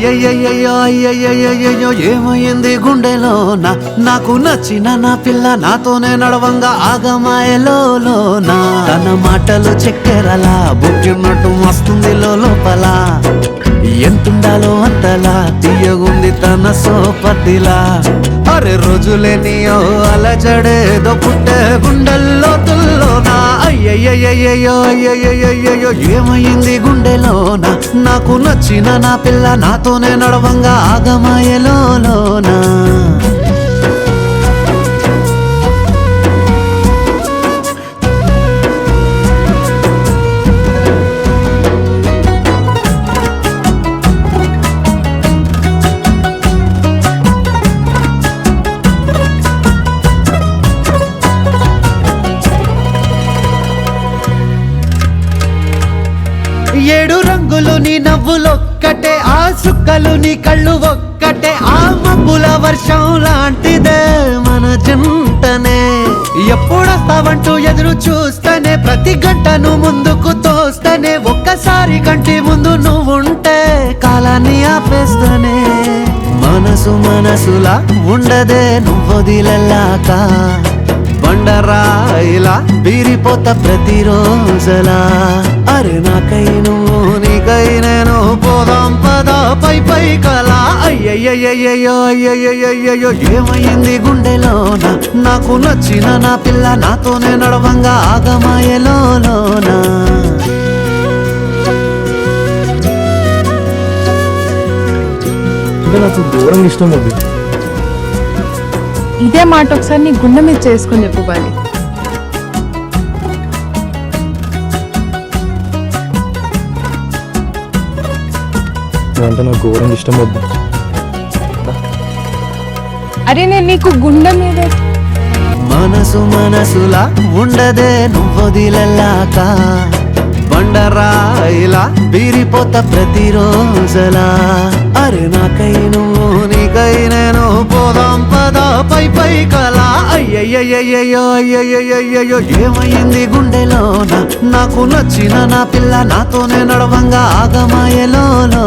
అయ్యయ్యయ్యో అయ్యయ్యయ్యో ఏమైంది గుండెలోనా నాకు నచ్చిన నా పిల్ల నాతోనే నడవంగా ఆగమాయలోనా తన మాటలు చక్కెరలా బుక్కినట్టు వస్తుంది లోపల ఎంతుండాలో అంతలా తీయగుంది తన సోపతిలా అరే రోజులేని అలజడేదో పుట్టే గుండెల్లో తుల్లోనా అయ్యయ్యయ్యో అయ్యయ్యయ్యో ఏమైంది గుండెలోనా నాకు నచ్చిన నా పిల్ల నాతోనే నడవంగా ఆగమాయలోనా ఏడు రంగులు నీ నవ్వులొక్కటే ఆ సుక్కలు నీ కళ్ళు ఒక్కటే ఆ మబ్బుల వర్షం లాంటిదే మన జంటనే ఎప్పుడొస్తావంటూ ఎదురు చూస్తేనే ప్రతి గంటను ముందుకు తోస్తేనే ఒక్కసారి కంటి ముందు నువ్వుంటే కాలాన్ని ఆపేస్తేనే మనసులా ఉండదే నువ్వొదిలెల్లాక బండరాయిలా బీరిపోత ప్రతిరోజలా అరే నాకై నువ్వు నీకై నేను పోదాం పద పై కలా అయ్యయ్యయ్యో అయ్యయ్యయ్యో ఏమైంది గుండెలోనా నాకు నచ్చిన నా పిల్ల నాతోనే నడవంగా ఆగమాయలోనా నాకు దూరం ఇష్టం ఉంది. ఇదే మాట ఒకసారి నీ గుండె మీద చేసుకొని చెప్పు బాలి. అంటే నాకు ఘోరం ఇష్టం వద్దు. అరే నేను నీకు గుండె మీద మనసులా ఉండదే నువ్వొదిలెల్లాక బండరాయిలా బీరిపోత ప్రతిరోజలా అరే నాకై నువ్వు నీకై నేను పోదాం పద పై కలా అయ్యయ్యయ్యో అయ్యయ్యయ్యో ఏమైంది గుండెలోనా నాకు నచ్చిన నా పిల్ల నాతోనే నడవంగా ఆగమాయలోనా